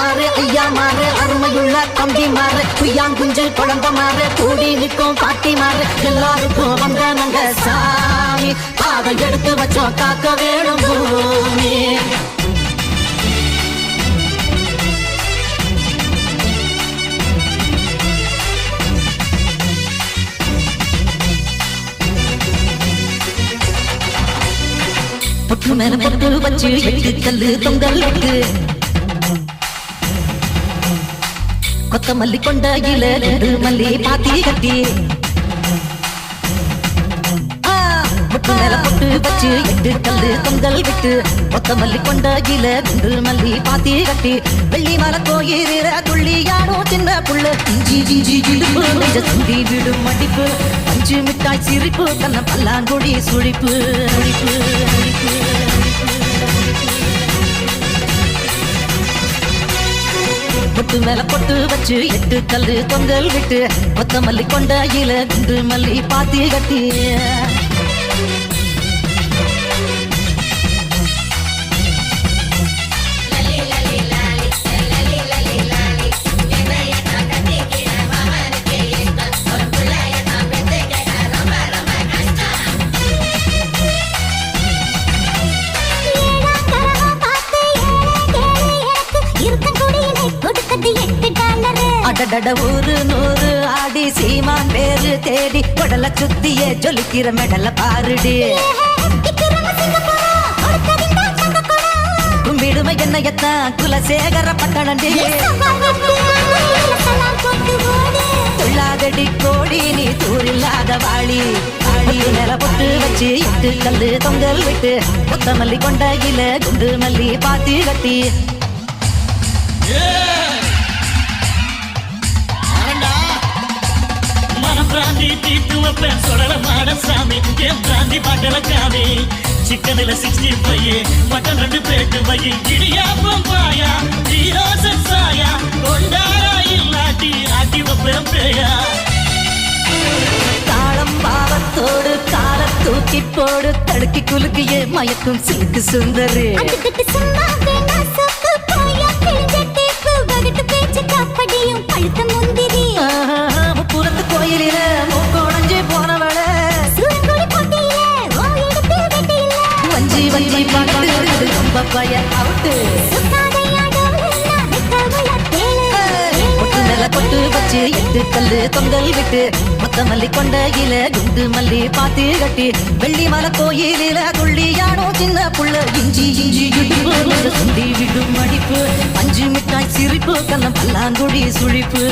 மாறு ஐயா மாறு அருமையுள்ள தம்பி மாறு குய்யாங்குஞ்சல் குழந்தை மாறு கூடி நிற்கும் பாட்டி மாறு எல்லாருக்கும் வந்தனங்க சாமி பாதை எடுத்து வச்சோம் காக்க வேணும் பூமி. பொட்டு மேல பொட்டு வச்சு எட்டு கல்லு தொங்கல் விட்டு கொத்தமல்லி கொண்டையில ரெண்டு மல்லி பாத்தி கட்டி பொட்டு மேல பொட்டு வச்சு எட்டு கல்லு தொங்கல் விட்டு கொத்தமல்லி கொண்டையில ரெண்டு மல்லி பாத்தி கட்டி வெள்ளி மலை கோயில துள்ளியானோ சின்ன புள்ள இஞ்சி இஞ்சி இடுப்பு சுண்டி விடும் மடிப்பு அஞ்சு மிட்டாய் சிரிப்பு கண்ண பல்லாங்குடி சுழிப்பு பொட்டு மேல பொட்டு வச்சு எட்டு கல்லு தொங்கல் விட்டு கொத்தமல்லி கொண்டையில ரெண்டு மல்லி பாத்தி கட்டி அடடட ஊரு நூறு ஆடி சீமான் பேரு தேடி கொடல சுத்தியே ஜொலிக்கிற மெடல பாருடி கும்பிடுமை என்னையத்தான் குலசேகர பட்டணண்டி துள்ளாதடி கோடி நீ தூரில்லாத வாழி ஆடி நில பொட்டு வச்சு எட்டு கல்லு தொங்கல் விட்டு கொத்தமல்லி கொண்டையில குண்டு மல்லி பாத்தி கட்டி பிராந்தி தீட்டு வைப்பேன் சொல்லல மாட சாமி என் பிராந்தி பாட்டல காமி சிக்கனில் 65 மட்டன் 2 பிளேட்டு வை இடியாப்பம் பாயா ஜீரோசன் சாயா கொண்டாரா இல்லாட்டி ஆட்டி வைப்பேன் பேயா தாளம் பாவத்தோடு கால தூக்கி போடு தடுக்கி குலுக்கியே மயக்கும் சிலுக்கு சுந்தரு புறத்து கோயிலில மூக்கோணஞ்சு போனவள வஞ்சி வஞ்சி பாட்டு ரொம்ப பய அவுட்டு பொட்டு மேல பொட்டு வச்சு எட்டு கல்லு தொங்கல் விட்டு கொத்தமல்லி கொண்டையில குண்டு மல்லி பாத்தி கட்டி வெள்ளி மலை கோயிலில துள்ளியானோ சின்ன புள்ள இஞ்சி இஞ்சி இடுப்பு சுண்டி விடும் மடிப்பு அஞ்சு மிட்டாய் சிரிப்பு கண்ணம் பல்லாங்குடி சுழிப்பு